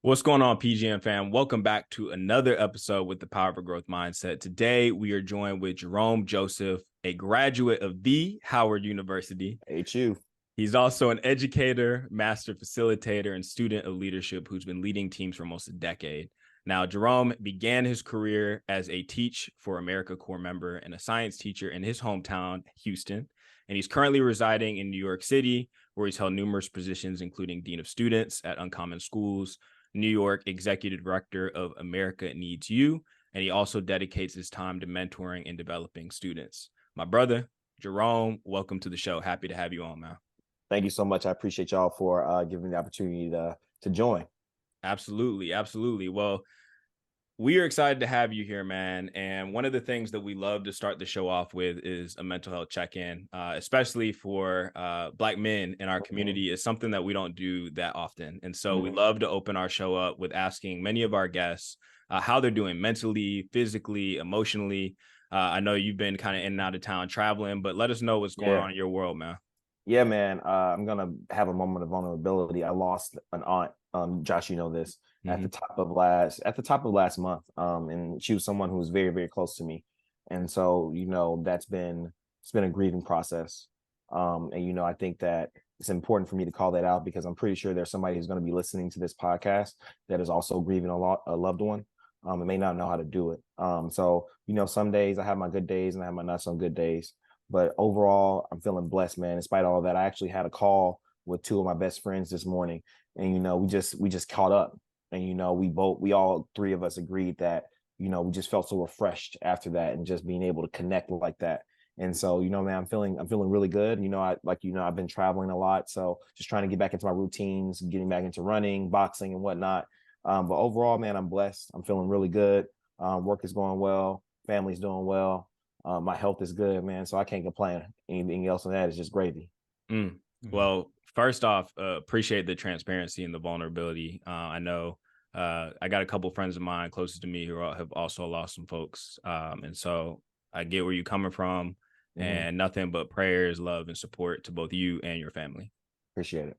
What's going on, PGM fam? Welcome back to another episode with the Power of a Growth Mindset. Today, we are joined with Jerome Joseph, a graduate of the Howard University. HU. He's also an educator, master facilitator, and student of leadership who's been leading teams for almost a decade. Now, Jerome began his career as a Teach for America Corps member and a science teacher in his hometown, Houston. And he's currently residing in New York City, where he's held numerous positions, including Dean of Students at Uncommon Schools, New York Executive Director of America Needs You, and he also dedicates his time to mentoring and developing students. My brother, Jerome, welcome to the show. Happy to have you on, man. Thank you so much. I appreciate y'all for giving me the opportunity to join. Absolutely. Well, we are excited to have you here, man. And one of the things that we love to start the show off with is a mental health check-in, especially for Black men in our community. Is something that we don't do that often. And so we love to open our show up with asking many of our guests how they're doing mentally, physically, emotionally. I know you've been kind of in and out of town traveling, but let us know what's going on in your world, man. Yeah, man. I'm going to have a moment of vulnerability. I lost an aunt. Josh, you know this, at the top of last month. And she was someone who was very, very close to me. And so, it's been a grieving process. And, I think that it's important for me to call that out because I'm pretty sure there's somebody who's going to be listening to this podcast that is also grieving a loved one. And may not know how to do it. So, some days I have my good days and I have my not so good days. But overall, I'm feeling blessed, man. In spite of all that, I actually had a call with two of my best friends this morning, and we just caught up, and we all three of us agreed that we just felt so refreshed after that, and just being able to connect like that. And so, man, I'm feeling really good. I've been traveling a lot, so just trying to get back into my routines, getting back into running, boxing, and whatnot. But overall, man, I'm blessed. I'm feeling really good. Work is going well. Family's doing well. My health is good, man. So I can't complain. Anything else on that is just gravy. Well, first off, appreciate the transparency and the vulnerability. I know I got a couple of friends of mine closest to me who have also lost some folks. And so I get where you're coming from, and nothing but prayers, love, and support to both you and your family. Appreciate it.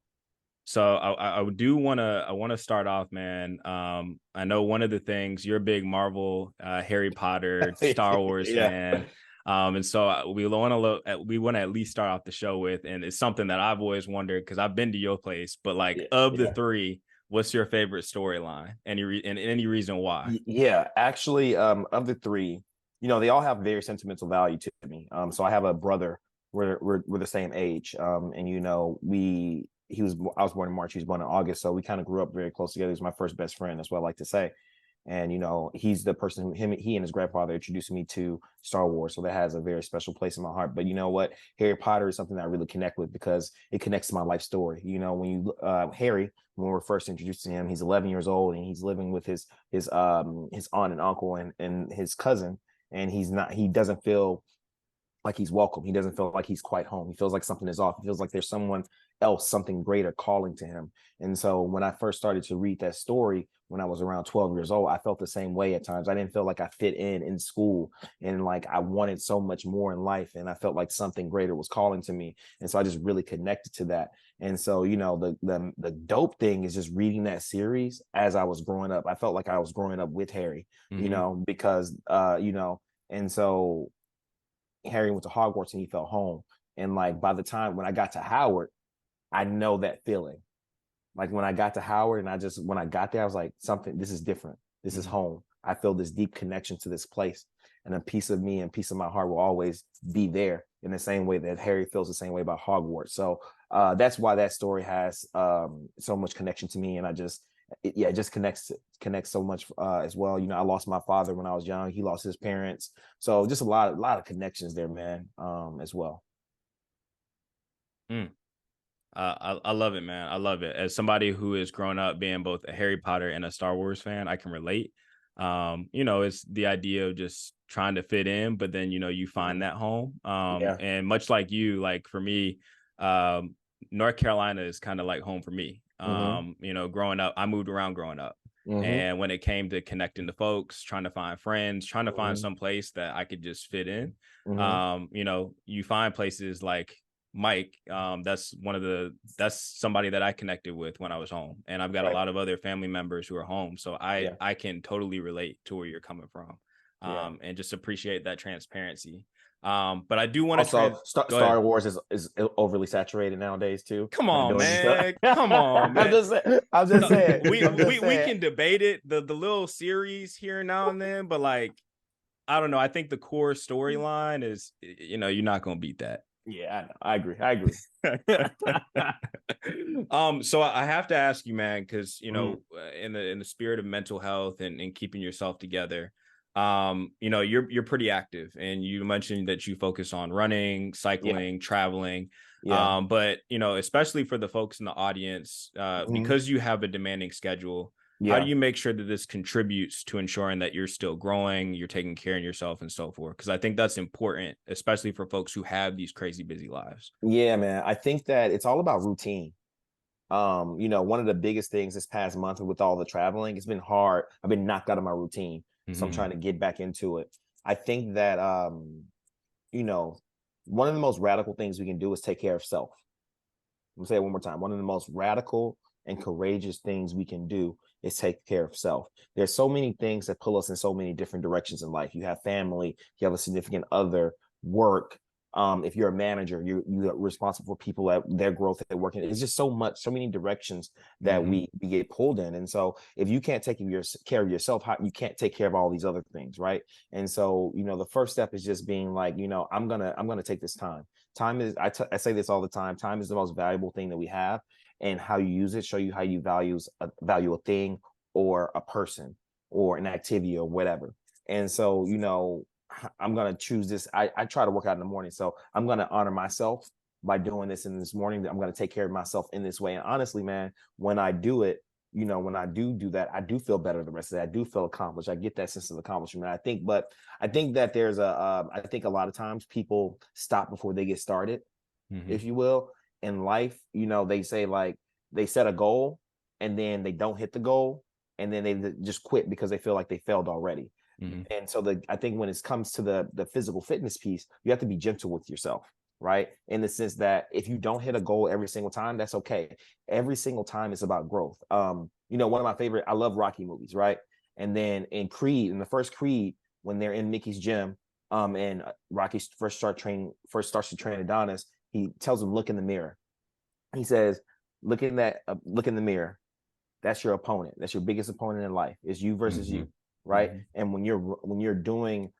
So I want to start off, man. I know one of the things, you're a big Marvel, Harry Potter, Star Wars fan. And so we want to at least start off the show with, and it's something that I've always wondered because I've been to your place, but the three, what's your favorite storyline? Any reason why? Yeah, actually, of the three, they all have very sentimental value to me. So I have a brother. We're the same age. And I was born in March. He was born in August. So we kind of grew up very close together. He's my first best friend. That's what I like to say. And, he's the person who he and his grandfather introduced me to Star Wars. So that has a very special place in my heart. But you know what? Harry Potter is something that I really connect with because it connects to my life story. Harry, when we were first introduced to him, he's 11 years old and he's living with his aunt and uncle and his cousin. And he doesn't feel like he's welcome. He doesn't feel like he's quite home. He feels like something is off. He feels like there's someone else, something greater calling to him. And so when I first started to read that story, when I was around 12 years old, I felt the same way at times. I didn't feel like I fit in school, and like I wanted so much more in life, and I felt like something greater was calling to me. And so I just really connected to that. And so, the dope thing is just reading that series as I was growing up. I felt like I was growing up with Harry, because and so Harry went to Hogwarts and he felt home. And like by the time when I got to Howard, I know that feeling. Like when I got to Howard and when I got there, I was like, this is different. This is home. I feel this deep connection to this place. And a piece of me and piece of my heart will always be there in the same way that Harry feels the same way about Hogwarts. So that's why that story has so much connection to me. And it just connects so much as well. I lost my father when I was young. He lost his parents. So just a lot of connections there, man, as well. I love it, man. I love it. As somebody who has grown up being both a Harry Potter and a Star Wars fan, I can relate. It's the idea of just trying to fit in, but then, you find that home. And much like you, like for me, North Carolina is kind of like home for me. Growing up, I moved around growing up. And when it came to connecting to folks, trying to find friends, trying to find some place that I could just fit in, you find places like Mike, that's somebody that I connected with when I was home, and I've got a Right. lot of other family members who are home, so Yeah. I can totally relate to where you're coming from, Yeah. and just appreciate that transparency. But I do want to Also, go ahead. Star Wars is overly saturated nowadays too. Come They're on, doing this stuff. man. Come on, I'm man. just saying. I'm just No, saying. I'm just we saying. can debate it, the little series here now and then, but like, I don't know. I think the core storyline is, you're not gonna beat that. Yeah, I know. I agree. I agree. So I have to ask you, man, because Mhm. in the spirit of mental health and keeping yourself together, you're pretty active, and you mentioned that you focus on running, Yeah. cycling, traveling. Yeah. But especially for the folks in the audience, Mhm. because you have a demanding schedule, how do Yeah. you make sure that this contributes to ensuring that you're still growing, you're taking care of yourself, and so forth? Because I think that's important, especially for folks who have these crazy busy lives. Yeah, man. I think that it's all about routine. One of the biggest things this past month with all the traveling, it's been hard. I've been knocked out of my routine. So I'm Mm-hmm. trying to get back into it. I think that you know, one of the most radical things we can do is take care of self. I'm gonna say it one more time. One of the most radical and courageous things we can do is take care of self. There's so many things that pull us in so many different directions in life. You have family, you have a significant other, work. If you're a manager, you're responsible for people at their growth at work. It's just so many directions that Mm-hmm. we get pulled in. And so if you can't take care of yourself, you can't take care of all these other things, right? And so, the first step is just being like, I'm gonna take this time. Time is, I say this all the time, time is the most valuable thing that we have, and how you use it show you how you value a thing or a person or an activity or whatever. And so, I'm going to choose this. I try to work out in the morning. So I'm going to honor myself by doing this in this morning. I'm going to take care of myself in this way. And honestly, man, when I do it, when I do that, I do feel better the rest of that. I do feel accomplished. I get that sense of accomplishment. I think that I think a lot of times people stop before they get started, Mm-hmm. if you will, in life. They say, like, they set a goal and then they don't hit the goal, and then they just quit because they feel like they failed already. Mm-hmm. And so I think when it comes to the physical fitness piece, you have to be gentle with yourself, right? In the sense that if you don't hit a goal every single time, that's okay. Every single time it's about growth. One of my favorite, I love Rocky movies, right? And then in the first Creed, when they're in Mickey's gym, and Rocky first starts to train Adonis, he tells him, look in the mirror. He says, look in the mirror. That's your opponent. That's your biggest opponent in life. It's you versus Mm-hmm. you, right? Mm-hmm. And when you're doing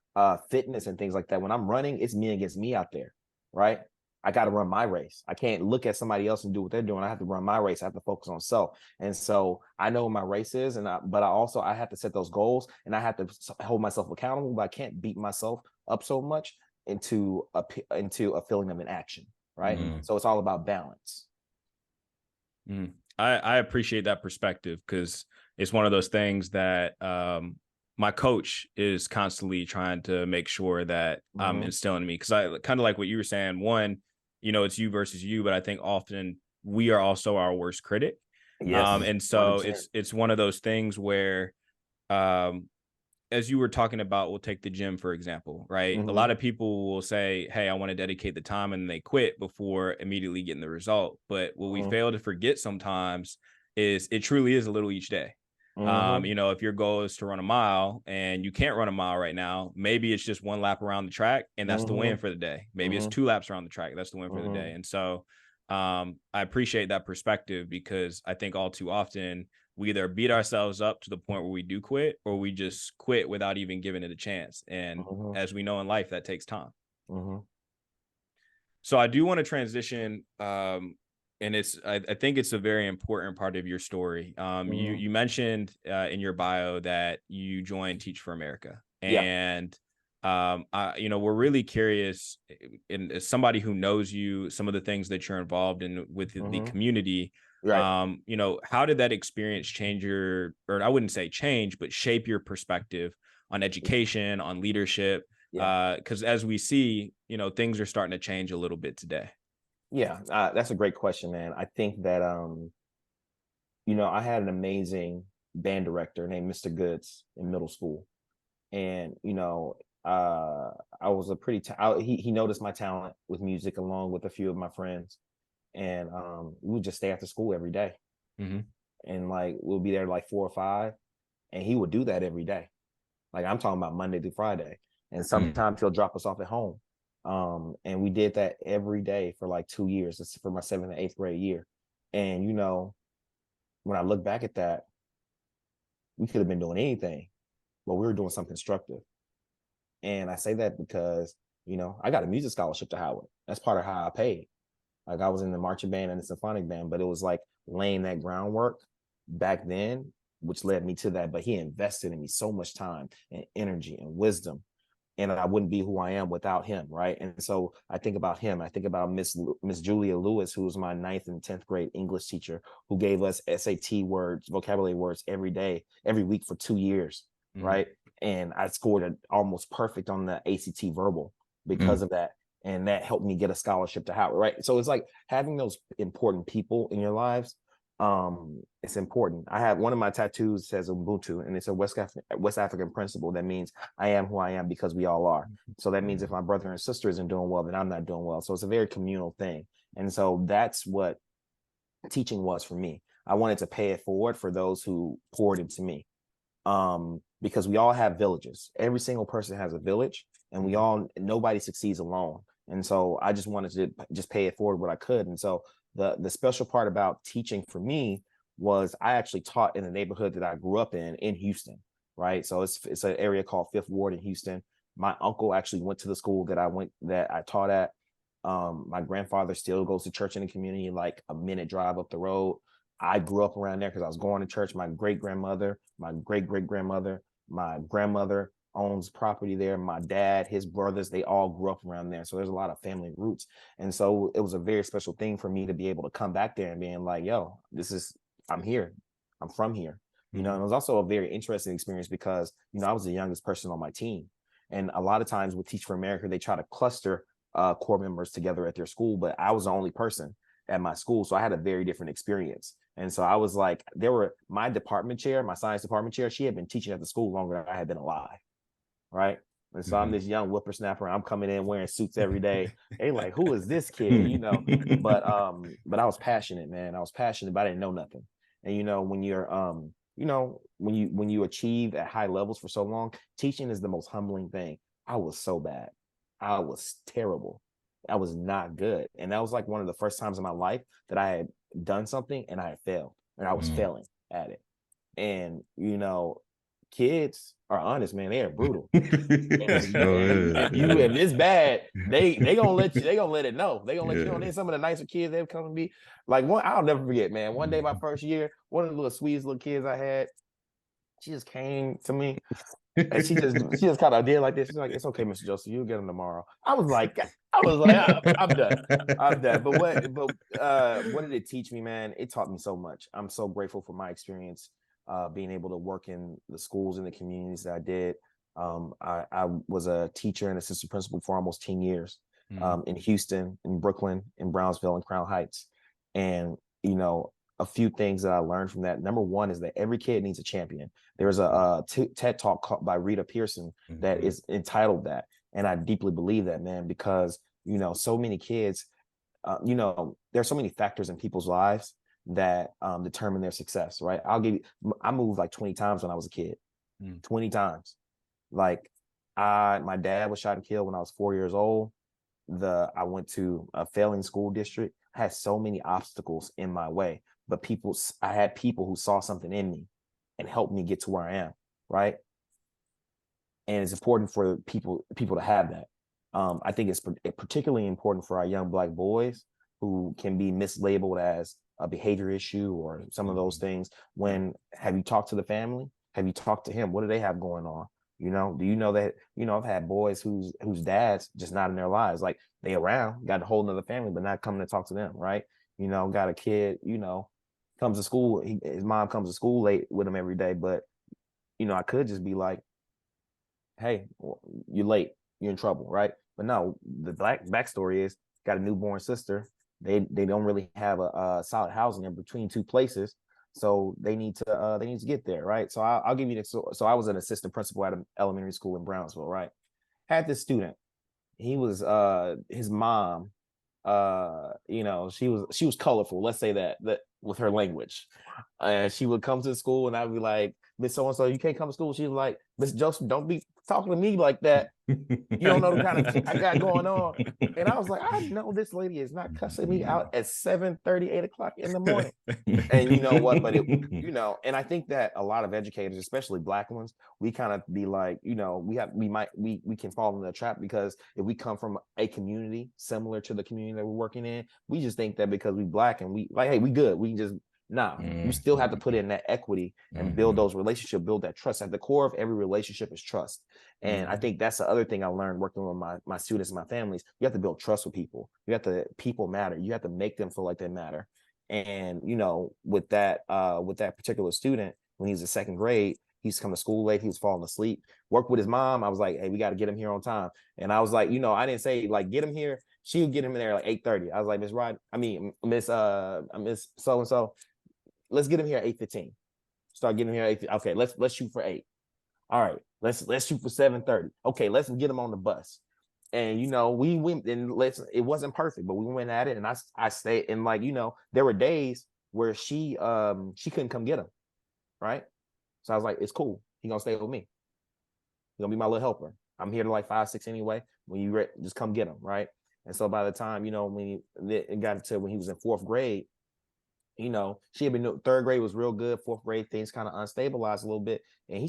fitness and things like that, when I'm running, it's me against me out there, right? I got to run my race. I can't look at somebody else and do what they're doing. I have to run my race. I have to focus on self. And so I know what my race is, but I have to set those goals, and I have to hold myself accountable. But I can't beat myself up so much into a feeling of inaction, right? Mm-hmm. So it's all about balance. Mm. I appreciate that perspective, because it's one of those things that my coach is constantly trying to make sure that I'm Mm-hmm. instilling in me. Because I kind of like what you were saying. One, it's you versus you, but I think often we are also our worst critic. Yes, And so 100%. it's one of those things where um, as you were talking about, we'll take the gym, for example, right? A Mm-hmm. lot of people will say, hey, I want to dedicate the time, and they quit before immediately getting the result. But what we Mm-hmm. fail to forget sometimes is it truly is a little each day. Mm-hmm. If your goal is to run a mile and you can't run a mile right now, maybe it's just one lap around the track and that's the win Mhm, for the day. Maybe it's mhm, 2 laps around the track. That's the win for the day. mhm, And so I appreciate that perspective, because I think all too often we either beat ourselves up to the point where we do quit, or we just quit without even giving it a chance. And mhm, as we know in life, that takes time. mhm, So I do want to transition, and I think it's a very important part of your story. You mhm. you mentioned in your bio that you joined Teach for America, Yeah. and we're really curious, in as somebody who knows you, some of the things that you're involved in with the Mhm. community. Right. How did that experience change or I wouldn't say change, but shape your perspective on education, on leadership? Yeah. Because as we see, things are starting to change a little bit today. Yeah. That's a great question, man. I think that I had an amazing band director named Mr. Goods in middle school. And I was a pretty he noticed my talent with music along with a few of my friends, and we would just stay after school every day, and like we'll be there like 4 or 5, and he would do that every day. Like I'm talking about Monday through Friday, and sometimes he'll drop us off at home. And we did that every day for like 2 years. This is for my 7th and 8th grade year. And you know, when I look back at that, we could have been doing anything, but we were doing something constructive. And I say that because, you know, I got a music scholarship to Howard. That's part of how I paid. Like I was in the marching band and the symphonic band, but it was like laying that groundwork back then, which led me to that. But he invested in me so much time and energy and wisdom, and I wouldn't be who I am without him, right? And so I think about him. I think about Miss Julia Lewis, who was my 9th and 10th grade English teacher, who gave us SAT words, vocabulary words every day, every week for 2 years, right? And I scored almost perfect on the ACT verbal because of that. And that helped me get a scholarship to Howard, right? So it's like having those important people in your lives. It's important. I have one of my tattoos says Ubuntu, and it's a West African principle that means I am who I am because we all are. So that means if my brother and sister isn't doing well, then I'm not doing well. So it's a very communal thing. And so that's what teaching was for me. I wanted to pay it forward for those who poured into me. Because we all have villages. Every single person has a village, and nobody succeeds alone. And so I just wanted to just pay it forward what I could. And so the special part about teaching for me was I actually taught in the neighborhood that I grew up in Houston, right? So it's an area called Fifth Ward in Houston. My uncle actually went to the school that I taught at. My grandfather still goes to church in the community, like a minute drive up the road. I grew up around there because I was going to church. My great-grandmother, my great-great-grandmother, my grandmother owns property there. My dad, his brothers, they all grew up around there. So there's a lot of family roots. And so it was a very special thing for me to be able to come back there and being like, yo, I'm here. I'm from here. You know, and it was also a very interesting experience because, you know, I was the youngest person on my team. And a lot of times with Teach for America, they try to cluster core members together at their school, but I was the only person at my school. So I had a very different experience. And so I was like, my department chair, my science department chair, she had been teaching at the school longer than I had been alive. Right. And so I'm this young whippersnapper. I'm coming in wearing suits every day. They like, who is this kid? You know, but I was passionate, man. I was passionate, but I didn't know nothing. And you know, when you're you know, when you achieve at high levels for so long, teaching is the most humbling thing. I was so bad. I was terrible. I was not good. And that was like one of the first times in my life that I had done something and I had failed, and I was failing at it. And you know, kids are honest, man. They are brutal. If it's bad, they gonna let it know. They gonna let you know. Then some of the nicer kids they've come to me. Like I'll never forget, man. One day, my first year, one of the little sweetest little kids I had, she just came to me and she just kind of did like this. She's like, "It's okay, Mr. Joseph. You'll get them tomorrow." I was like, I'm done. I'm done. But what did it teach me, man? It taught me so much. I'm so grateful for my experience, being able to work in the schools and the communities that I did. I was a teacher and assistant principal for almost 10 years, in Houston, in Brooklyn, in Brownsville, and Crown Heights. And, you know, a few things that I learned from that. Number one is that every kid needs a champion. There's a TED talk by Rita Pearson that is entitled that. And I deeply believe that, man, because, you know, so many kids, you know, there's so many factors in people's lives that determine their success, right? I moved like 20 times when I was a kid, 20 times. Like my dad was shot and killed when I was 4 years old. I went to a failing school district. I had so many obstacles in my way, but I had people who saw something in me and helped me get to where I am, right? And it's important for people to have that. I think it's particularly important for our young Black boys who can be mislabeled as a behavior issue or some of those things. Have you talked to the family? Have you talked to him? What do they have going on? You know, do you know that, you know, I've had boys whose dads just not in their lives. Like they around, got a whole nother family, but not coming to talk to them, right? You know, got a kid, you know, comes to school, his mom comes to school late with him every day, but, you know, I could just be like, hey, you're late, you're in trouble, right? But no, the backstory is got a newborn sister. They don't really have a solid housing in between two places. So they need to get there, right? So I'll give you this. So I was an assistant principal at an elementary school in Brownsville, right? Had this student. He was his mom, she was colorful, let's say that with her language. And she would come to school and I'd be like, Miss So and so, you can't come to school. She was like, Miss Joseph, don't be talking to me like that. You don't know the kind of shit I got going on. And I was like, I know this lady is not cussing me out at 7:30, 8 o'clock in the morning. And you know what? But and I think that a lot of educators, especially Black ones, we kind of be like, we can fall in the trap, because if we come from a community similar to the community that we're working in, we just think that because we Black and we like, hey, we good. We can just you still have to put in that equity and build those relationships, build that trust. At the core of every relationship is trust. And I think that's the other thing I learned working with my students and my families. You have to build trust with people. You have to, people matter. You have to make them feel like they matter. And with that particular student, when he was in second grade, he used to come to school late. He was falling asleep. Worked with his mom. I was like, hey, we got to get him here on time. And I was like, I didn't say like get him here. She would get him in there like 8:30. I was like, Miss so and so, let's get him here at 8:15. Start getting him here at 8. Okay, let's shoot for 8. All right, let's shoot for 7:30. Okay, let's get him on the bus. And we went, and it wasn't perfect, but we went at it. And I stayed, and there were days where she couldn't come get him, right? So I was like, it's cool. He gonna stay with me. He gonna be my little helper. I'm here to like 5, 6 anyway. When you just come get him, right? And so by the time when it got to when he was in 4th grade, she had been, 3rd grade was real good. 4th grade, things kind of unstabilized a little bit. And he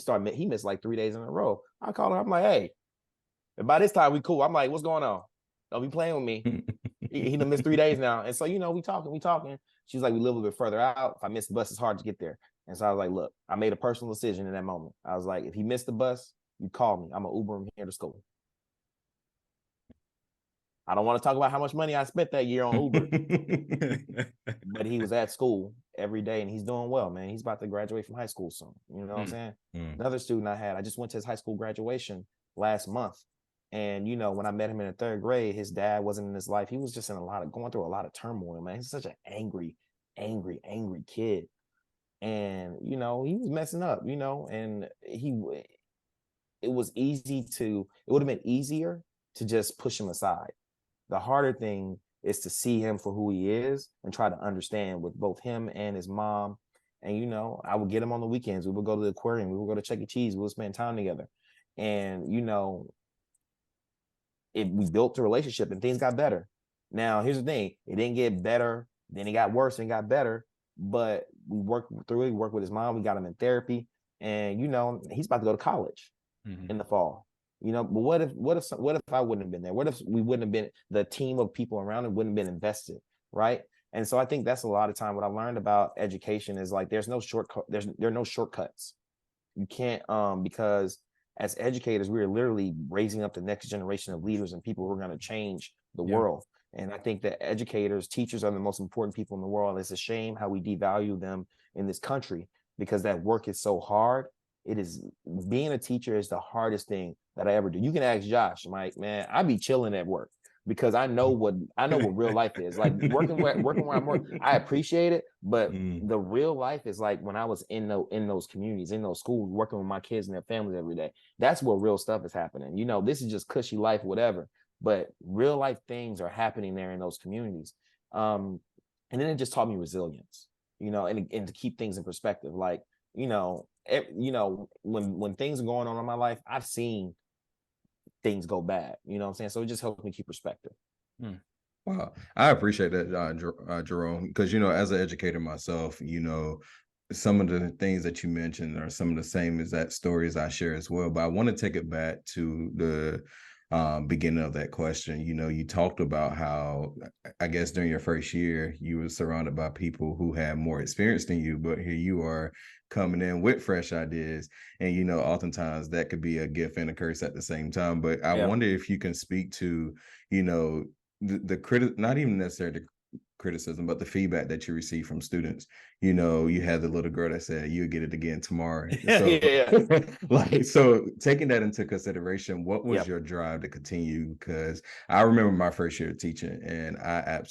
missed like 3 days in a row. I called her. I'm like, hey, and by this time we cool. I'm like, what's going on? Don't be playing with me. He done missed 3 days now. And so, we talking. She was like, we live a little bit further out. If I miss the bus, it's hard to get there. And so I was like, look, I made a personal decision in that moment. I was like, if he missed the bus, you call me. I'm gonna Uber him here to school. I don't want to talk about how much money I spent that year on Uber, but he was at school every day and he's doing well, man. He's about to graduate from high school soon. You know what I'm saying? Another student I just went to his high school graduation last month. And, when I met him in the 3rd grade, his dad wasn't in his life. He was just going through a lot of turmoil, man. He's such an angry kid. And, he was messing up, and it would have been easier to just push him aside. The harder thing is to see him for who he is and try to understand with both him and his mom. And, I would get him on the weekends. We would go to the aquarium. We would go to Chuck E. Cheese. We would spend time together. And, we built a relationship and things got better. Now, here's the thing. It didn't get better. Then it got worse and got better. But we worked through it. We worked with his mom. We got him in therapy. And, he's about to go to college in the fall. But what if I wouldn't have been there? What if we wouldn't have been, the team of people around him wouldn't have been invested, right? And so I think that's a lot of time what I learned about education is like there are no shortcuts. You can't because as educators, we are literally raising up the next generation of leaders and people who are going to change the world. And I think that educators, teachers are the most important people in the world. It's a shame how we devalue them in this country because that work is so hard. It is, being a teacher is the hardest thing that I ever do. You can ask Josh, Mike, man, I be chilling at work because I know what real life is like. Working where I'm working, I appreciate it, but the real life is like when I was in those communities, in those schools, working with my kids and their families every day. That's where real stuff is happening. This is just cushy life, whatever, but real life things are happening there in those communities. And then it just taught me resilience, and to keep things in perspective. Like, when things are going on in my life, I've seen things go bad, you know what I'm saying? So it just helps me keep perspective. Wow. I appreciate that, Jerome, because, as an educator myself, some of the things that you mentioned are some of the same exact stories I share as well. But I want to take it back to the beginning of that question. You talked about how, I guess during your first year, you were surrounded by people who had more experience than you, but here you are coming in with fresh ideas. And, oftentimes that could be a gift and a curse at the same time. But I wonder if you can speak to, not even necessarily the criticism, but the feedback that you receive from students. You had the little girl that said you'll get it again tomorrow. So so taking that into consideration, what was your drive to continue? Because I remember my first year of teaching and I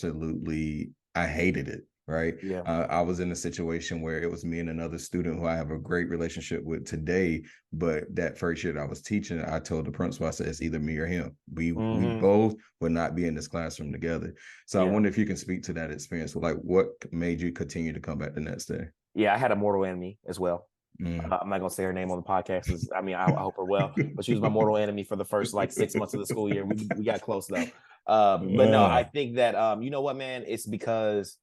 hated it. right? Yeah. I was in a situation where it was me and another student who I have a great relationship with today, but that first year that I was teaching, I told the principal, I said, it's either me or him. We both would not be in this classroom together. So I wonder if you can speak to that experience. Like, what made you continue to come back the next day? Yeah, I had a mortal enemy as well. I'm not gonna say her name on the podcast. I mean, I hope her well, but she was my mortal enemy for the first like 6 months of the school year. We got close though. But no, I think that you know what, man, it's because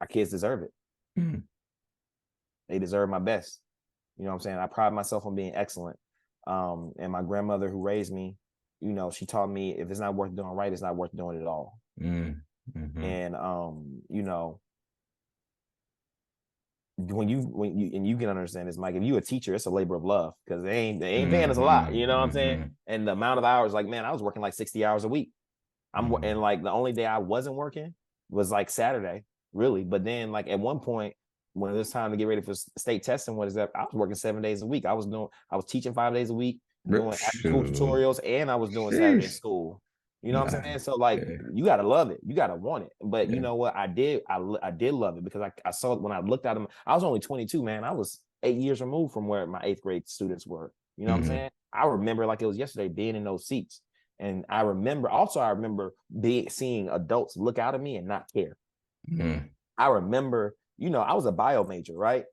our kids deserve it. They deserve my best. You know what I'm saying? I pride myself on being excellent. And my grandmother who raised me, you know, she taught me if it's not worth doing right, it's not worth doing it at all. And you know, when you can understand this, Mike, if you a teacher, it's a labor of love because they ain't paying us a lot. You know what I'm saying? And the amount of hours, like, man, I was working like 60 hours a week. And like the only day I wasn't working was like Saturday, really. But then like at one point when it was time to get ready for state testing, what is that? I was working 7 days a week. I was teaching 5 days a week, doing after school tutorials, and I was doing Saturday school. You know what I'm saying? So like, you gotta love it, you gotta want it. But you know what? I did love it because I saw it when I looked at them. I was only 22, man. I was 8 years removed from where my 8th grade students were. You know what I'm saying? I remember like it was yesterday being in those seats. And I remember seeing adults look out at me and not care. I remember, you know, I was a bio major, right?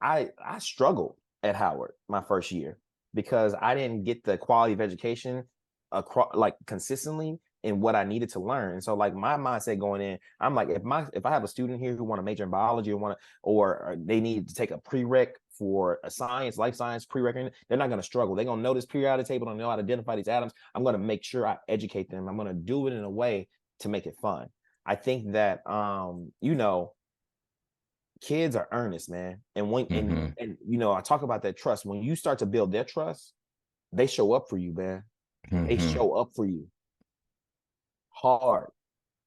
I struggled at Howard my first year because I didn't get the quality of education across like consistently in what I needed to learn. And so like my mindset going in, I'm like, if I have a student here who want to major in biology or they need to take a prereq for a life science prereq, they're not going to struggle. They're going to know this periodic table and know how to identify these atoms. I'm going to make sure I educate them. I'm going to do it in a way to make it fun. I think that you know, kids are earnest, man. And when and you know, I talk about that trust. When you start to build their trust, they show up for you, man. They show up for you hard.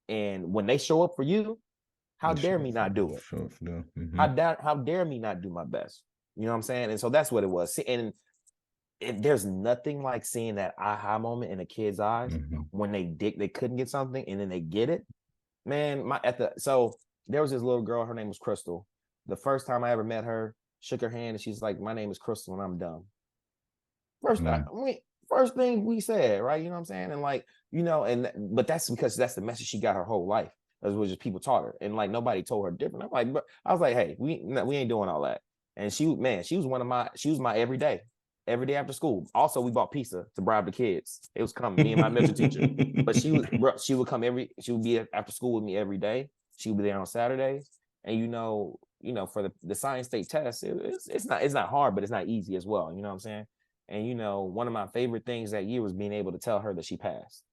And when they show up for you, how dare me not do it? How dare me not do my best? You know what I'm saying? And so that's what it was. And there's nothing like seeing that aha moment in a kid's eyes when they couldn't get something and then they get it. Man, so there was this little girl, her name was Crystal. The first time I ever met her, shook her hand, and she's like, "My name is Crystal, and I'm dumb." First thing we said, right? You know what I'm saying? And like, you know, but that's because that's the message she got her whole life. That was just people taught her, and like nobody told her different. I'm like, but I was like, hey, we ain't doing all that. And she was my every day after school. Also, we bought pizza to bribe the kids. It was coming, me and my mentor teacher. But she would be after school with me every day. She would be there on Saturdays. And you know, for the science state test, it's not hard, but it's not easy as well. You know what I'm saying? And you know, one of my favorite things that year was being able to tell her that she passed.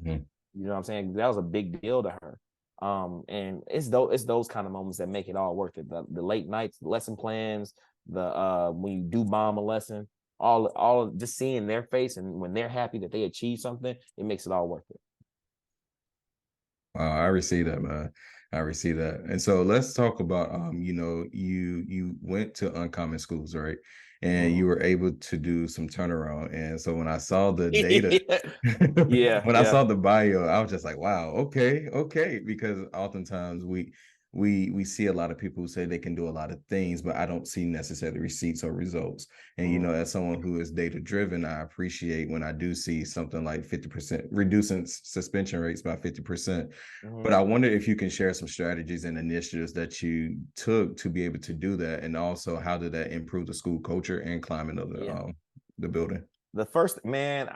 You know what I'm saying? That was a big deal to her. And it's those kind of moments that make it all worth it. The late nights, lesson plans, when you do bomb a lesson, all just seeing their face and when they're happy that they achieve something, it makes it all worth it. Wow, I receive that, man. I receive that. And so let's talk about you know, you went to uncommon schools, right? And you were able to do some turnaround. And so when I saw the data, when I saw the bio, I was just like, wow, okay. Because oftentimes we see a lot of people who say they can do a lot of things, but I don't see necessarily receipts or results. And you know, as someone who is data driven, I appreciate when I do see something like 50% reducing suspension rates by 50%. But I wonder if you can share some strategies and initiatives that you took to be able to do that, and also how did that improve the school culture and climate of the building? The first, man,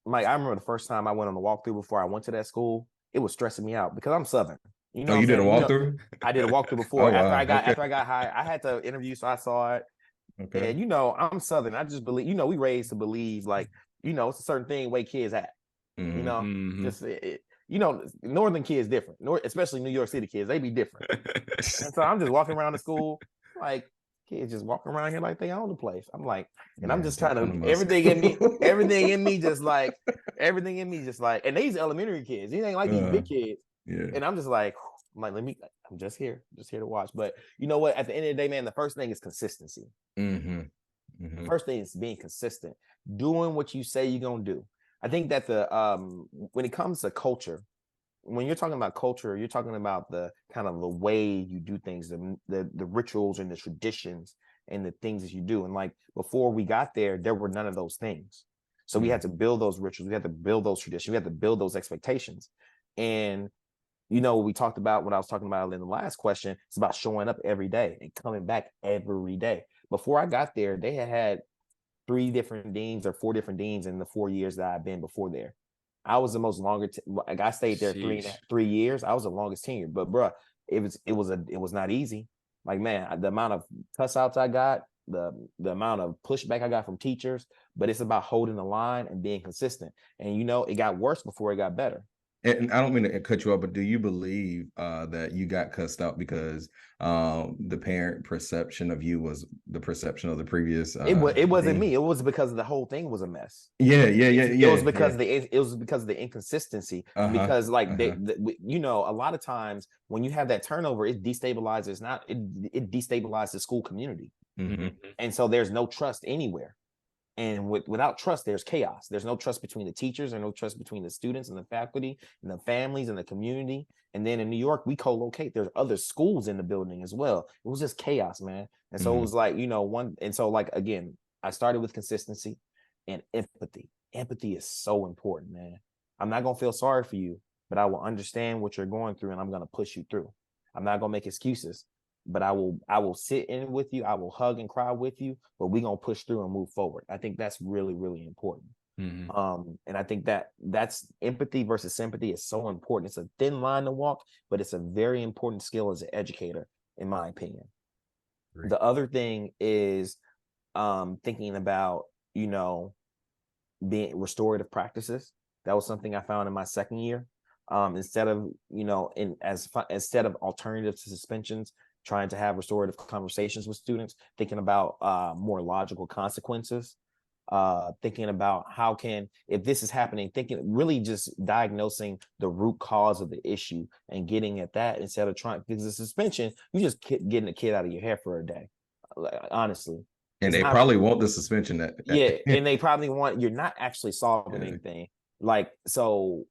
Mike, I remember the first time I went on the walkthrough before I went to that school. It was stressing me out because I'm Southern. You know, you did a walkthrough? I did a walkthrough before. After I got hired, I had to interview, so I saw it. Okay. And you know, I'm Southern. I just believe, you know, we raised to believe, like, you know, it's a certain thing way kids act. You know, just you know, Northern kids different. Especially New York City kids, they be different. And so I'm just walking around the school, like kids just walking around here like they own the place. I'm like, and I'm just trying to everything in me just like, and these elementary kids, these ain't like these big kids. Yeah. And I'm just like, I'm just here to watch. But you know what? At the end of the day, man, the first thing is consistency. The first thing is being consistent, doing what you say you're gonna do. I think that when it comes to culture, when you're talking about culture, you're talking about the kind of the way you do things, the rituals and the traditions and the things that you do. And like before we got there were none of those things. So we had to build those rituals, we had to build those traditions, we had to build those expectations. And you know, we talked about what I was talking about in the last question. It's about showing up every day and coming back every day. Before I got there, they had 3 different deans or 4 different deans in the 4 years that I've been before there. I was the most longer. Like I stayed there 3 years. I was the longest tenure. But bro, it was not easy. Like man, the amount of cuss outs I got, the amount of pushback I got from teachers. But it's about holding the line and being consistent. And you know, it got worse before it got better. And I don't mean to cut you off, but do you believe that you got cussed out because the parent perception of you was the perception of the previous? It wasn't me. It was because the whole thing was a mess. It was because of the inconsistency. Because like you know, a lot of times when you have that turnover, it destabilizes it destabilizes the school community, and so there's no trust anywhere. And without trust, there's chaos. There's no trust between the teachers, and no trust between the students and the faculty and the families and the community. And then in New York, we co-locate. There's other schools in the building as well. It was just chaos, man. And so it was like, you know, like, again, I started with consistency and empathy. Empathy is so important, man. I'm not going to feel sorry for you, but I will understand what you're going through, and I'm going to push you through. I'm not going to make excuses, but I will sit in with you. I will hug and cry with you, but we're going to push through and move forward. I think that's really, really important. And I think that's empathy versus sympathy is so important. It's a thin line to walk, but it's a very important skill as an educator, in my opinion. Great. The other thing is thinking about, you know, being restorative practices. That was something I found in my second year. Instead of, you know, instead of alternatives to suspensions, trying to have restorative conversations with students, thinking about more logical consequences, thinking about how can, if this is happening, really just diagnosing the root cause of the issue and getting at that instead of trying, because the suspension, you just getting a kid out of your hair for a day, honestly. And they probably want the suspension. And they probably want, you're not actually solving anything. Like, so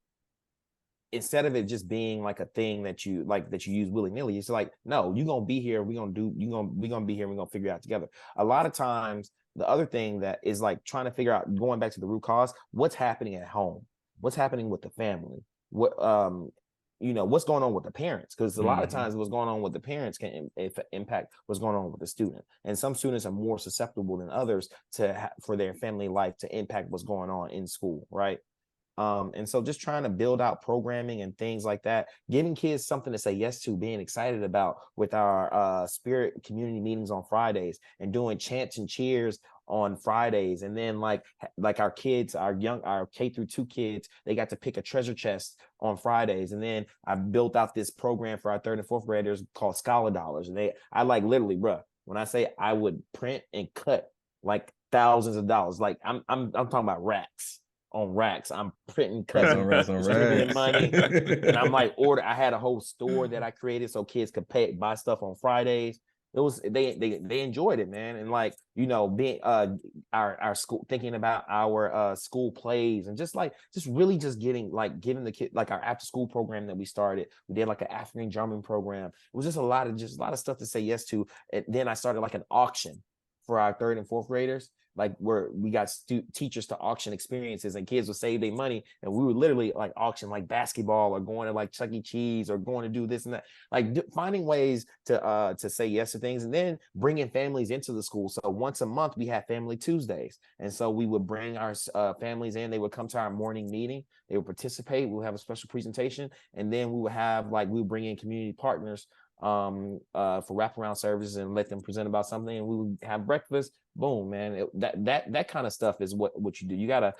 instead of it just being like a thing that you use willy-nilly, it's like, no, you're gonna be here, we're gonna be here, we're gonna figure it out together. A lot of times, the other thing that is like trying to figure out, going back to the root cause, what's happening at home, what's happening with the family, what you know, what's going on with the parents, because a lot of times what's going on with the parents can impact what's going on with the student, and some students are more susceptible than others for their family life to impact what's going on in school, right? And so just trying to build out programming and things like that, giving kids something to say yes to, being excited about with our spirit community meetings on Fridays, and doing chants and cheers on Fridays. And then like our kids, our K-2 kids, they got to pick a treasure chest on Fridays. And then I built out this program for our 3rd and 4th graders called Scholar Dollars. And I like literally, bro, when I say I would print and cut like thousands of dollars, like I'm talking about racks on racks. I'm printing, cutting, distributing money, and I'm like I had a whole store that I created so kids could buy stuff on Fridays. It was they enjoyed it, man. And like, you know, being our school, thinking about our school plays, and just really giving the kid, like our after school program that we started. We did like an African drumming program. It was just a lot of stuff to say yes to. And then I started like an auction for our 3rd and 4th graders, like where we got teachers to auction experiences, and kids would save their money, and we would literally like auction like basketball, or going to like Chuck E. Cheese, or going to do this and that, like finding ways to say yes to things, and then bringing families into the school. So once a month we had Family Tuesdays, and so we would bring our families in. They would come to our morning meeting, they would participate, we'll have a special presentation, and then we would bring in community partners for wraparound services and let them present about something, and we would have breakfast. Boom, man. That kind of stuff is what you do. You gotta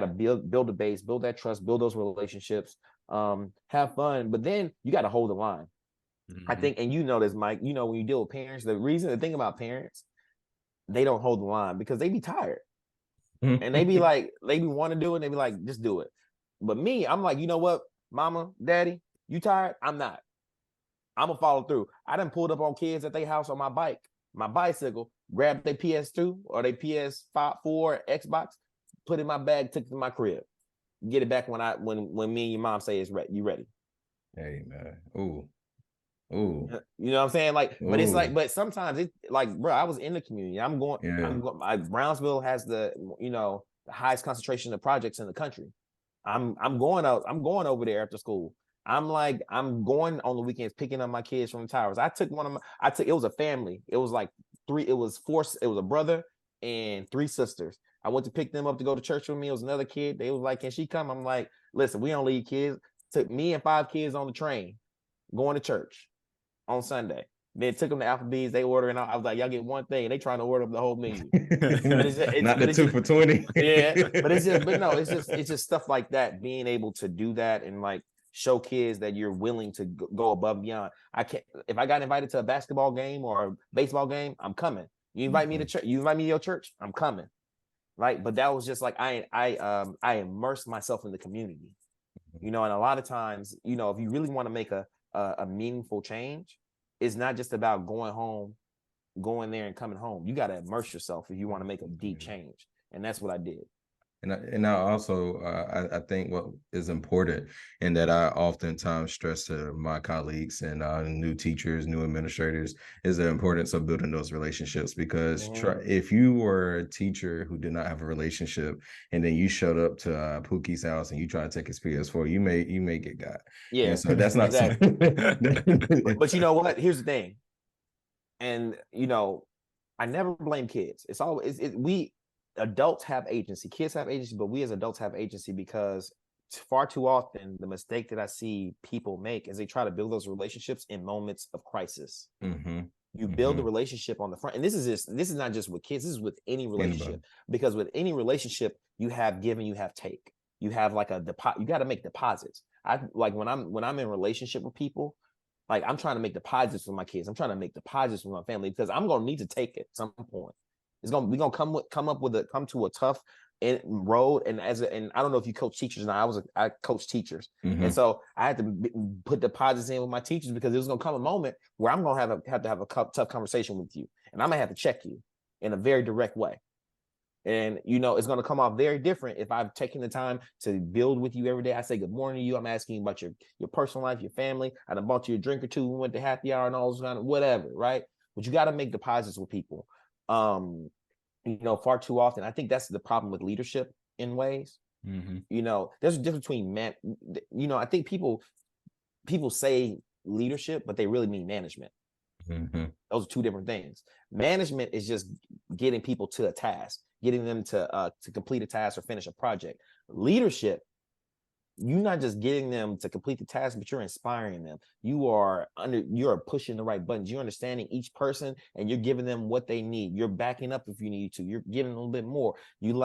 build a base, build that trust, build those relationships, have fun, but then you gotta hold the line. I think, and you know this, Mike, you know, when you deal with parents, the thing about parents, they don't hold the line because they be tired. And they be like, they be want to do it, and they be like, just do it. But me, I'm like, you know what, mama, daddy, you tired? I'm not. I'm gonna follow through. I done pulled up on kids at their house on my bicycle, grabbed their PS2 or their PS4, Xbox, put it in my bag, took it to my crib, get it back when me and your mom say it's ready. You ready? Hey man. Ooh. You know what I'm saying? Like, but it's like, Ooh. but sometimes it like, bro, I was in the community. Yeah. Brownsville has the, the highest concentration of projects in the country. I'm going over there after school. I'm going on the weekends picking up my kids from the towers. It was a family. It was like it was a brother and three sisters. I went to pick them up to go to church with me. It was another kid. They was like, can she come? I'm like, listen, we don't leave kids. Took me and 5 kids on the train going to church on Sunday. Then took them to Applebee's. They ordering out. I was like, y'all get one thing. And they trying to order up the whole menu. Not the 2 for 20. Yeah, but no, it's just stuff like that. Being able to do that and like show kids that you're willing to go above and beyond. I can't. If I got invited to a basketball game or a baseball game, I'm coming. You invite me to church. You invite me to your church. I'm coming. Right. But that was just like I immersed myself in the community. And a lot of times, if you really want to make a meaningful change, it's not just about going there and coming home. You got to immerse yourself if you want to make a deep change. And that's what I did. And I also I think what is important, and that I oftentimes stress to my colleagues and new teachers, new administrators, is the importance of building those relationships. Because if you were a teacher who did not have a relationship, and then you showed up to Pookie's house and you try to take his PS4, you may get got. Yeah, and so that's not exactly. But you know what? Here's the thing, and I never blame kids. It's always we adults have agency, kids have agency, but we as adults have agency because far too often the mistake that I see people make is they try to build those relationships in moments of crisis. You build the relationship on the front, and this is not just with kids, this is with any relationship. Because with any relationship, you have give and you have take. You have like a deposit. You got to make deposits. I like when I'm in relationship with people, like I'm trying to make deposits with my kids. I'm trying to make deposits with my family because I'm gonna need to take it at some point. We're gonna come to a tough road. And and I don't know if you coach teachers now. I coach teachers, and so I had to put deposits in with my teachers because there was gonna come a moment where I'm gonna have to have a tough conversation with you, and I'm gonna have to check you in a very direct way. And it's gonna come off very different if I've taken the time to build with you every day. I say good morning to you. I'm asking you about your personal life, your family. I done bought you a drink or two. We went to happy hour and all those kind of whatever, right? But you got to make deposits with people. Far too often, I think that's the problem with leadership in ways. There's a difference between I think people say leadership, but they really mean management. Those are two different things. Management is just getting people to a task, getting them to complete a task or finish a project. Leadership, you're not just getting them to complete the task, but you're inspiring them. You're pushing the right buttons. You're understanding each person and you're giving them what they need. You're backing up if you need to. You're giving them a little bit more. You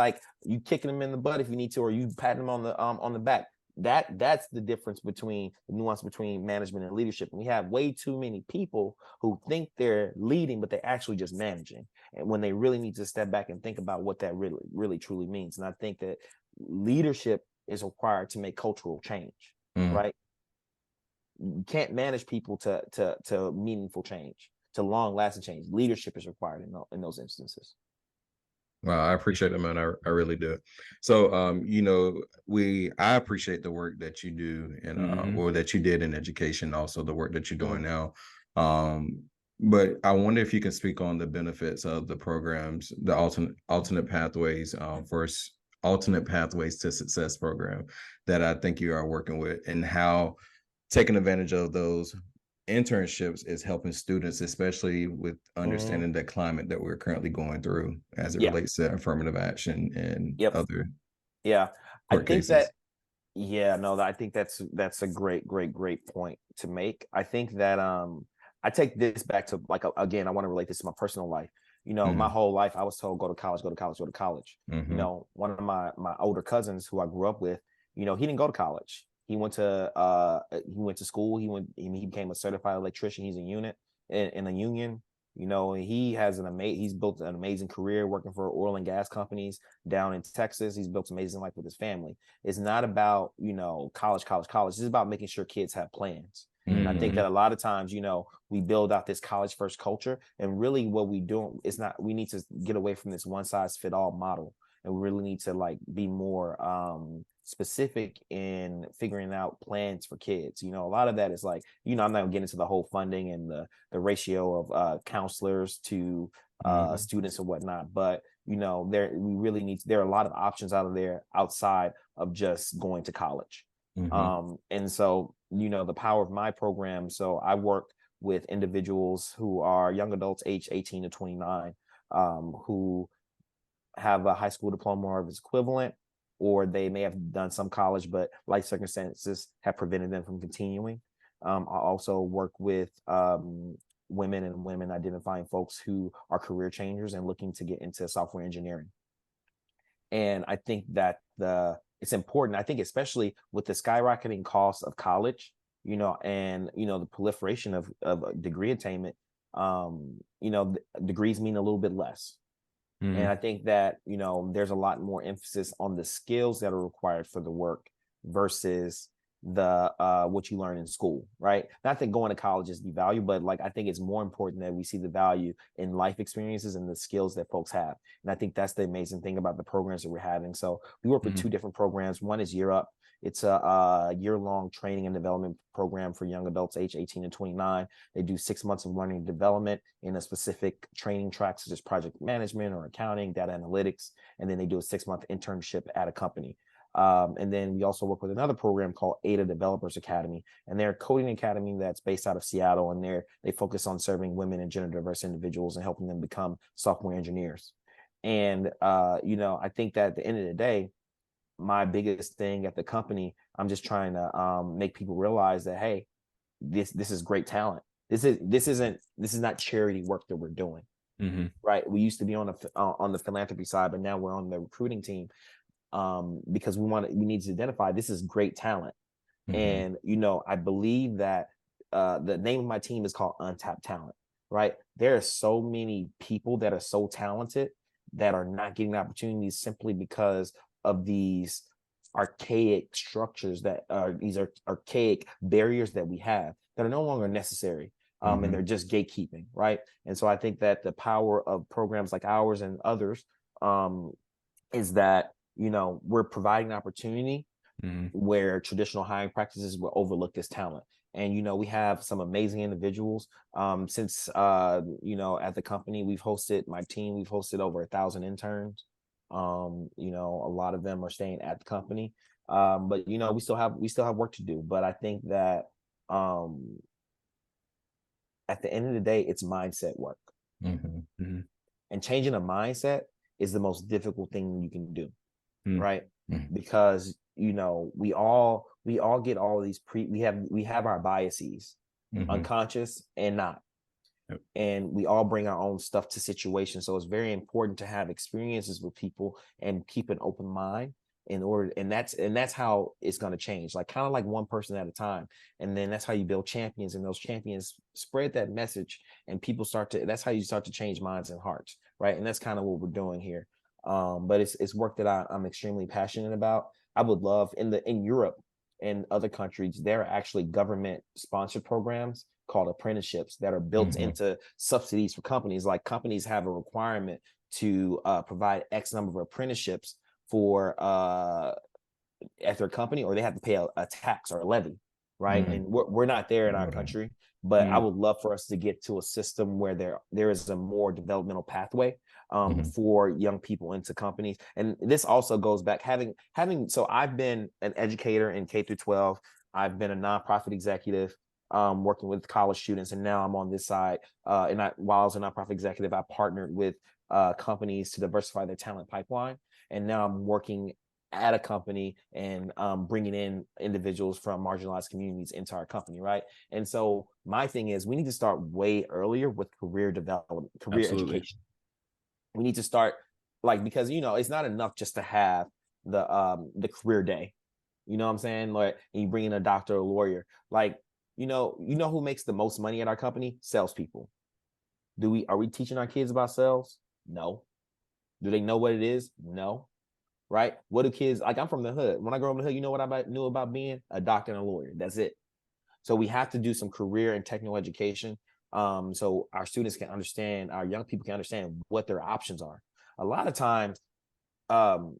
kicking them in the butt if you need to, or you patting them on the back. That's the difference between the nuance between management and leadership. And we have way too many people who think they're leading, but they're actually just managing. And when they really need to step back and think about what that really, really truly means. And I think that leadership is required to make cultural change, right? You can't manage people to meaningful change, to long lasting change. Leadership is required in those instances. Wow, I appreciate it, man. I really do. So, I appreciate the work that you do and or that you did in education, also the work that you're doing now. But I wonder if you can speak on the benefits of the programs, the alternate pathways, alternate pathways to success program that I think you are working with, and how taking advantage of those internships is helping students, especially with understanding the climate that we're currently going through as it relates to affirmative action and other I think cases. I think that's a great point to make. I think that I take this back to again, I want to relate this to my personal life. My whole life I was told go to college. One of my older cousins who I grew up with, he didn't go to college. He went to school. He became a certified electrician. He's a unit in a union. He's built an amazing career working for oil and gas companies down in Texas. He's built an amazing life with his family. It's not about, college. It's about making sure kids have plans. And I think that a lot of times, we build out this college first culture, and really what we do is we need to get away from this one size fit all model. and we really need to like be more specific in figuring out plans for kids. A lot of that is like, I'm not gonna get into the whole funding and the ratio of counselors to students and whatnot, but there are a lot of options out of there outside of just going to college. And so, the power of my program. So I work with individuals who are young adults aged 18 to 29, who have a high school diploma or its equivalent, or they may have done some college, but life circumstances have prevented them from continuing. I also work with women and women identifying folks who are career changers and looking to get into software engineering. And I think that it's important. I think especially with the skyrocketing cost of college, and the proliferation of degree attainment, degrees mean a little bit less. And I think that, there's a lot more emphasis on the skills that are required for the work versus the what you learn in school, right? Not that going to college is devalued, but like I think it's more important that we see the value in life experiences and the skills that folks have. And I think that's the amazing thing about the programs that we're having. So we work with two different programs. One is Year Up. It's a year-long training and development program for young adults age 18 to 29. They do 6 months of learning and development in a specific training track, such as project management or accounting, data analytics. And then they do a 6-month internship at a company. And then we also work with another program called Ada Developers Academy, and they're a coding academy that's based out of Seattle, and they focus on serving women and gender diverse individuals and helping them become software engineers. And I think that at the end of the day, my biggest thing at the company, I'm just trying to make people realize that, hey, this is great talent. This is not charity work that we're doing. Right? We used to be on the philanthropy side, but now we're on the recruiting team. Because we need to identify this is great talent. And I believe that the name of my team is called Untapped Talent, right? There are so many people that are so talented that are not getting opportunities simply because of these archaic structures that are these archaic barriers that we have that are no longer necessary. And they're just gatekeeping, right? And so I think that the power of programs like ours and others is that we're providing opportunity where traditional hiring practices will overlook this talent. And we have some amazing individuals. Since at the company we've hosted over 1,000 interns. A lot of them are staying at the company. But we still have work to do. But I think that at the end of the day, it's mindset work. And changing a mindset is the most difficult thing you can do. Right? Because we all get all of these we have our biases, unconscious and not. And we all bring our own stuff to situations. So it's very important to have experiences with people and keep an open mind and that's how it's going to change, like kind of like one person at a time. And then that's how you build champions, and those champions spread that message, and that's how you start to change minds and hearts, right? And that's kind of what we're doing here. But it's work that I'm extremely passionate about. I would love in Europe and other countries, there are actually government sponsored programs called apprenticeships that are built into subsidies for companies. Like companies have a requirement to provide X number of apprenticeships for at their company, or they have to pay a tax or a levy, right? And we're not there in our country, but I would love for us to get to a system where there is a more developmental pathway for young people into companies. And this also goes back so I've been an educator in K through 12. I've been a nonprofit executive working with college students, and now I'm on this side. While I was a nonprofit executive, I partnered with companies to diversify their talent pipeline. And now I'm working at a company and bringing in individuals from marginalized communities into our company, right? And so my thing is, we need to start way earlier with career development, career education. We need to start because it's not enough just to have the career day. You know what I'm saying? Like, and you bring in a doctor or a lawyer. Like, who makes the most money at our company? Salespeople. Are we teaching our kids about sales? No. Do they know what it is? No. Right? What do kids, like, I'm from the hood. When I grew up in the hood, you know what I knew about being a doctor and a lawyer? That's it. So we have to do some career and technical education so our students can understand, our young people can understand what their options are. A lot of times you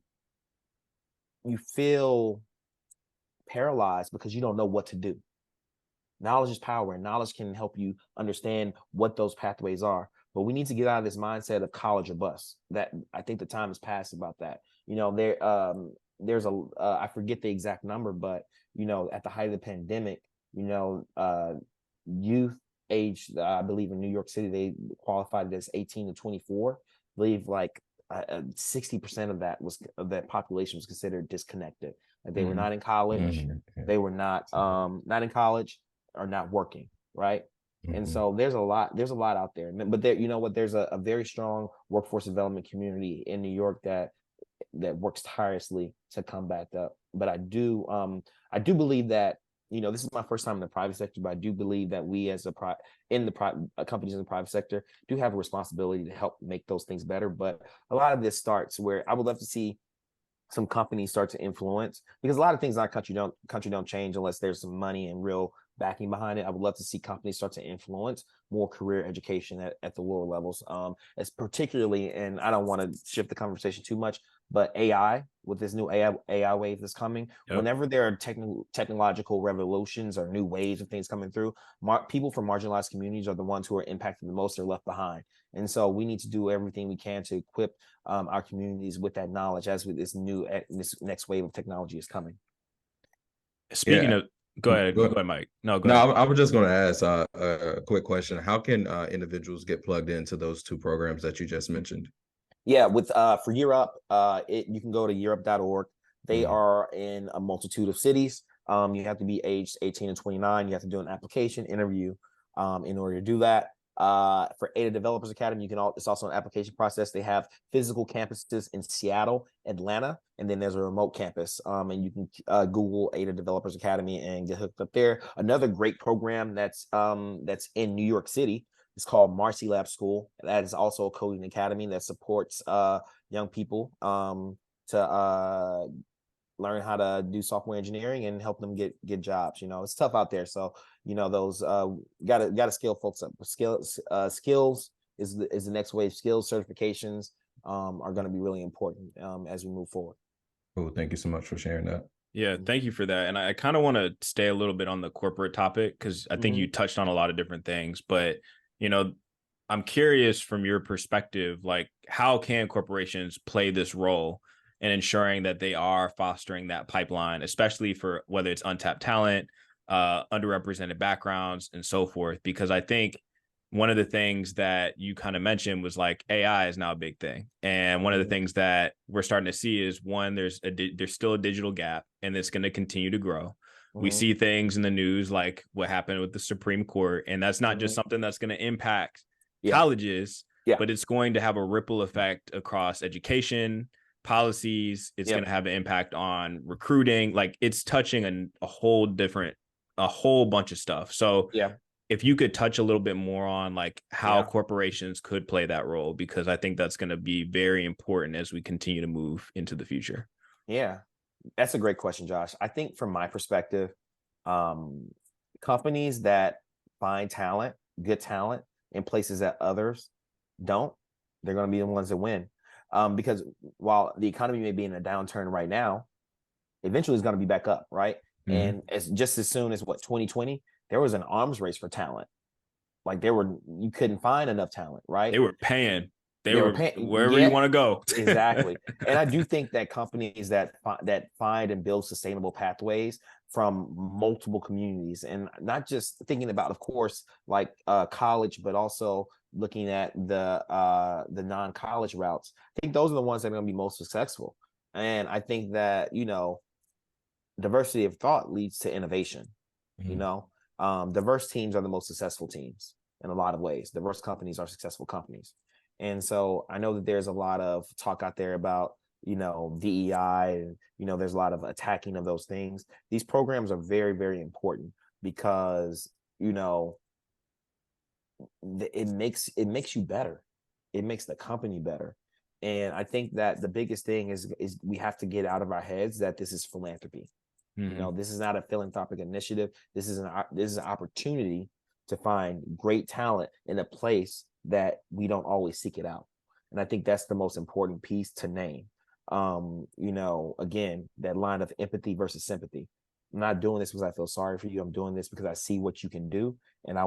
feel paralyzed because you don't know what to do. Knowledge is power, and knowledge can help you understand what those pathways are. But we need to get out of this mindset of college or bust. That I think the time has passed about that. There's a I forget the exact number, but at the height of the pandemic, youth age, I believe in New York City, they qualified as 18 to 24. I believe like 60% of that population was considered disconnected. Like they were not in college, they were not in college or not working, right? And so there's a lot out there. But there's a very strong workforce development community in New York that works tirelessly to come back up. But I do believe that this is my first time in the private sector, but I do believe that we as companies in the private sector do have a responsibility to help make those things better. But a lot of this starts where I would love to see some companies start to influence, because a lot of things in our country don't change unless there's some money and real backing behind it. I would love to see companies start to influence more career education at the lower levels, as particularly, and I don't want to shift the conversation too much, but AI, with this new AI wave that's coming. Yep. Whenever there are technological revolutions or new waves of things coming through, people from marginalized communities are the ones who are impacted the most or left behind. And so we need to do everything we can to equip our communities with that knowledge as with this next wave of technology is coming. Speaking of, go ahead, Mike. No, go ahead. I was just going to ask a quick question. How can individuals get plugged into those two programs that you just mentioned? Yeah, for Year Up, you can go to yearup.org. They are in a multitude of cities. You have to be aged 18 and 29. You have to do an application interview in order to do that. For Ada Developers Academy, it's also an application process. They have physical campuses in Seattle, Atlanta, and then there's a remote campus. And you can Google Ada Developers Academy and get hooked up there. Another great program that's in New York City, it's called Marcy Lab School. That is also a coding academy that supports young people to learn how to do software engineering and help them get jobs. It's tough out there, so those gotta skill folks up. Skills is the next wave. Skills certifications are going to be really important as we move forward. Cool. Thank you so much for sharing that. Yeah, thank you for that. And I kind of want to stay a little bit on the corporate topic, because I think you touched on a lot of different things, but I'm curious from your perspective, like, how can corporations play this role in ensuring that they are fostering that pipeline, especially for whether it's untapped talent, underrepresented backgrounds, and so forth? Because I think one of the things that you kind of mentioned was like AI is now a big thing. And one of the things that we're starting to see is, one, there's still a digital gap, and it's going to continue to grow. We see things in the news like what happened with the Supreme Court, and that's not just something that's going to impact colleges, but it's going to have a ripple effect across education, policies. It's going to have an impact on recruiting. Like, it's touching a whole bunch of stuff. So if you could touch a little bit more on like how corporations could play that role, because I think that's going to be very important as we continue to move into the future. Yeah. That's a great question, Josh. I think from my perspective, companies that find good talent in places that others don't, they're going to be the ones that win. Because while the economy may be in a downturn right now, eventually it's going to be back up, right? And as soon as 2020, there was an arms race for talent. Like you couldn't find enough talent, right? They were paying. They were paying wherever you want to go. Exactly. And I do think that companies that find and build sustainable pathways from multiple communities, and not just thinking about, of course, like college, but also looking at the non-college routes, I think those are the ones that are going to be most successful. And I think that, diversity of thought leads to innovation. Diverse teams are the most successful teams in a lot of ways. Diverse companies are successful companies. And so I know that there's a lot of talk out there about, DEI, and, there's a lot of attacking of those things. These programs are very, very important because, it makes you better. It makes the company better. And I think that the biggest thing is we have to get out of our heads that this is philanthropy. This is not a philanthropic initiative. This is an opportunity to find great talent in a place that we don't always seek it out. And I think that's the most important piece to name. Again, that line of empathy versus sympathy. I'm not doing this because I feel sorry for you. I'm doing this because I see what you can do, and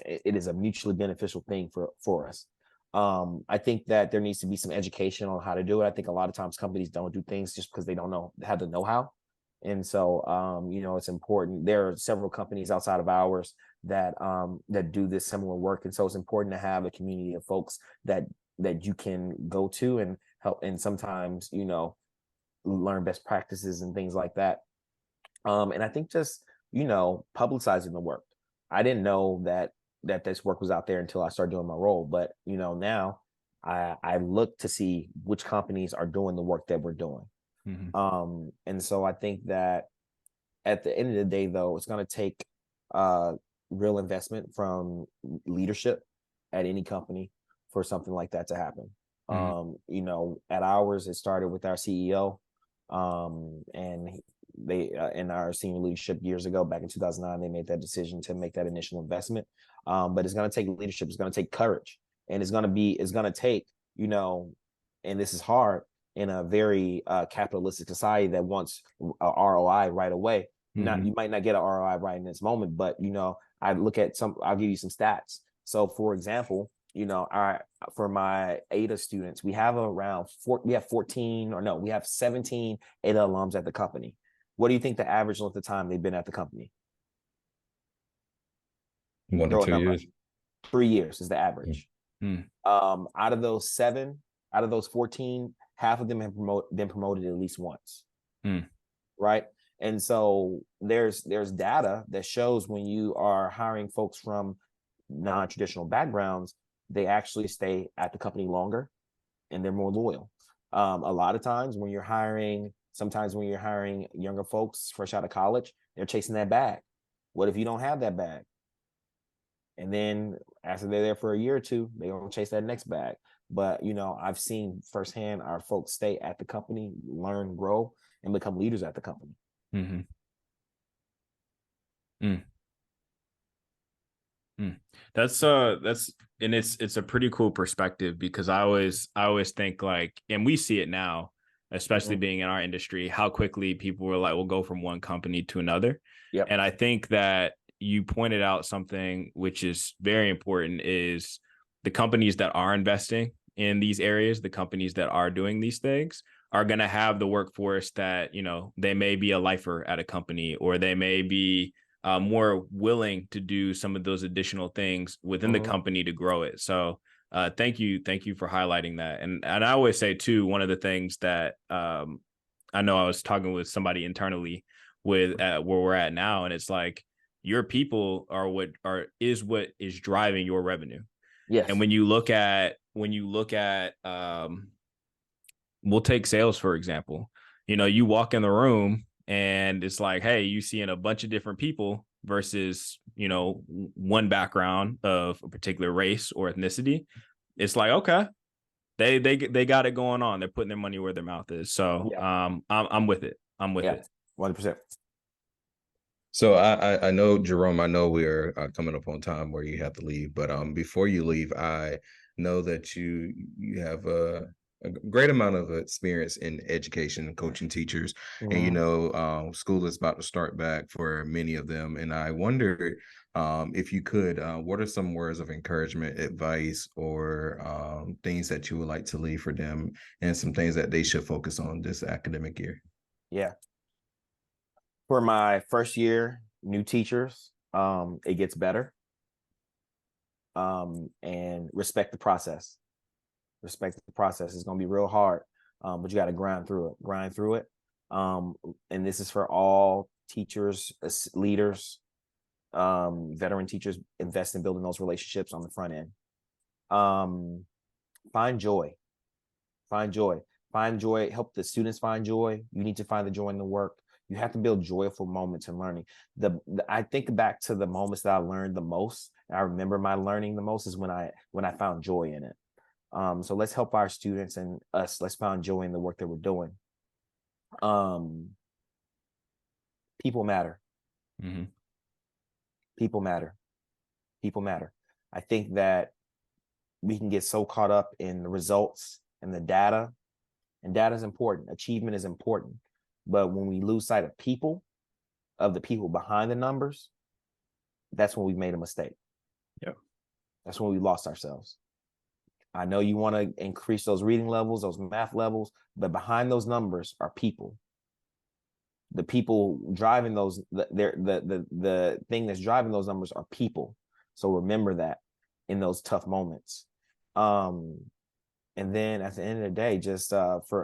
it is a mutually beneficial thing for us. I think that there needs to be some education on how to do it. I think a lot of times companies don't do things just because they don't have the know-how. And so, it's important. There are several companies outside of ours that do this similar work. And so it's important to have a community of folks that you can go to and help, and sometimes, learn best practices and things like that. And I think just, publicizing the work. I didn't know that this work was out there until I started doing my role. But, now I look to see which companies are doing the work that we're doing. And so I think that at the end of the day, though, it's going to take real investment from leadership at any company for something like that to happen. At ours, it started with our CEO, and they in our senior leadership years ago, back in 2009, they made that decision to make that initial investment. But it's going to take leadership. It's going to take courage, and it's going to take, and this is hard in a very capitalistic society that wants a ROI right away. You might not get an ROI right in this moment, but I'll give you some stats. So for example, for my ADA students, we have 17 ADA alums at the company. What do you think the average length of time they've been at the company? 1 to 2 years. 3 years is the average. Out of those 14, half of them have been promoted at least once. Right. And so there's data that shows when you are hiring folks from non-traditional backgrounds, they actually stay at the company longer and they're more loyal. A lot of times when you're hiring younger folks fresh out of college, they're chasing that bag. What if you don't have that bag? And then after they're there for a year or two, they're going to chase that next bag. But, I've seen firsthand our folks stay at the company, learn, grow, and become leaders at the company. That's and it's a pretty cool perspective, because I always think, like, and we see it now, especially being in our industry, how quickly people will go from one company to another. Yep. And I think that you pointed out something which is very important, is the companies that are investing in these areas, the companies that are doing these things, are going to have the workforce that, they may be a lifer at a company, or they may be more willing to do some of those additional things within the company to grow it. So thank you for highlighting that. And I always say too, one of the things that I know I was talking with somebody internally with where we're at now, and it's like, your people are what is driving your revenue. Yes. And when you look at we'll take sales, for example. You walk in the room and it's like, hey, you seeing a bunch of different people versus, one background of a particular race or ethnicity. It's like, okay, they got it going on. They're putting their money where their mouth is. So I'm with it. 100%. So I know, Jerome, I know we're coming up on time where you have to leave, but before you leave, I know that you have a great amount of experience in education and coaching teachers, and school is about to start back for many of them. And I wonder if you could, what are some words of encouragement, advice, or things that you would like to leave for them, and some things that they should focus on this academic year? Yeah. For my first year, new teachers, it gets better. And respect the process. Respect the process. It's going to be real hard, but you got to grind through it. And this is for all teachers, leaders, veteran teachers. Invest in building those relationships on the front end. Find joy. Help the students find joy. You need to find the joy in the work. You have to build joyful moments in learning. I think back to the moments that I learned the most. I remember my learning the most is when I found joy in it. So let's help our students and us. Let's find joy in the work that we're doing. People matter. People matter. I think that we can get so caught up in the results and the data And data is important. Achievement is important. But when we lose sight of people, of the people behind the numbers, that's when we've made a mistake. Yep. That's when we lost ourselves. I know you want to increase those reading levels, those math levels, but behind those numbers are people. The people driving those, the thing that's driving those numbers are people. So remember that in those tough moments. And then at the end of the day,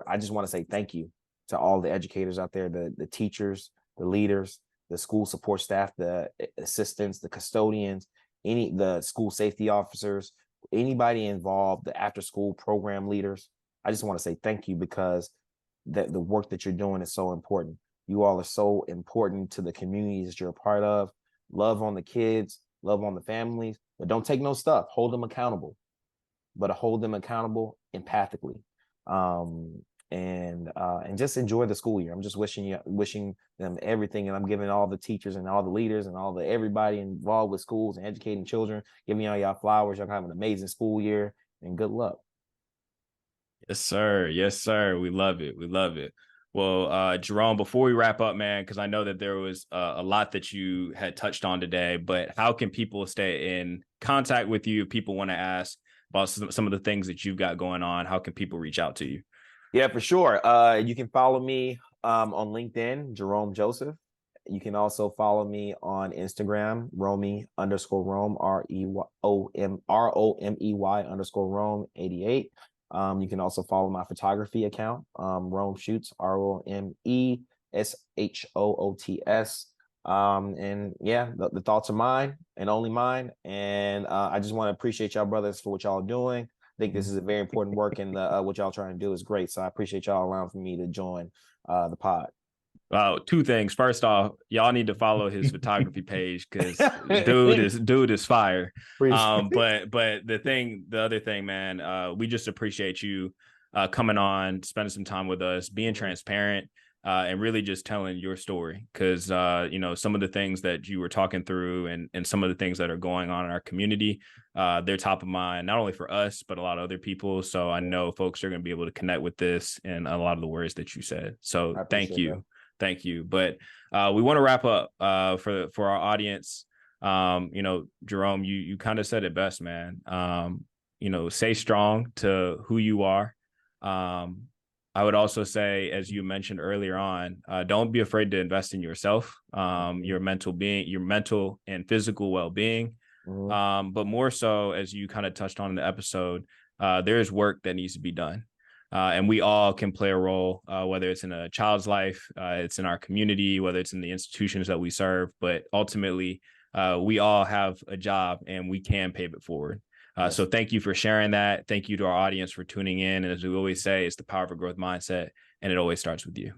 I just want to say thank you to all the educators out there, the teachers, the leaders, the school support staff, the assistants, the custodians, the school safety officers, anybody involved, the after school program leaders. I just want to say thank you, because the work that you're doing is so important. You all are so important to the communities that you're a part of. Love on the kids, love on the families, but don't take no stuff. Hold them accountable, but hold them accountable empathically. And just enjoy the school year. I'm just wishing them everything, and I'm giving all the teachers and all the leaders and all the everybody involved with schools and educating children, giving y'all flowers. Y'all have an amazing school year, and good luck. Yes, sir. Yes, sir. We love it. We love it. Well, Jerome, before we wrap up, man, because I know that there was a lot that you had touched on today, but how can people stay in contact with you if people want to ask about some of the things that you've got going on? How can people reach out to you? Yeah, for sure. You can follow me on LinkedIn, Jerome Joseph. You can also follow me on Instagram, Romey_Rome, ROMEY _Rome88. You can also follow my photography account, Rome Shoots, ROMESHOOTS. And yeah, the thoughts are mine and only mine. And I just want to appreciate y'all brothers for what y'all are doing. I think this is a very important work, and what y'all trying to do is great. So I appreciate y'all allowing for me to join the pod. Two things. First off, y'all need to follow his photography page, because dude is fire. But the other thing, man, we just appreciate you coming on, spending some time with us, being transparent, and really just telling your story, because some of the things that you were talking through and some of the things that are going on in our community, they're top of mind, not only for us, but a lot of other people. So I know folks are going to be able to connect with this and a lot of the words that you said. So thank you. That. Thank you. But we want to wrap up for our audience. Jerome, you kind of said it best, man. Stay strong to who you are. I would also say, as you mentioned earlier on, don't be afraid to invest in yourself, your mental and physical well-being. Mm-hmm. But more so, as you kind of touched on in the episode, there's work that needs to be done. And we all can play a role, whether it's in a child's life, it's in our community, whether it's in the institutions that we serve. But ultimately, we all have a job, and we can pave it forward. Yes. So thank you for sharing that. Thank you to our audience for tuning in. And as we always say, it's the power of a growth mindset, and it always starts with you.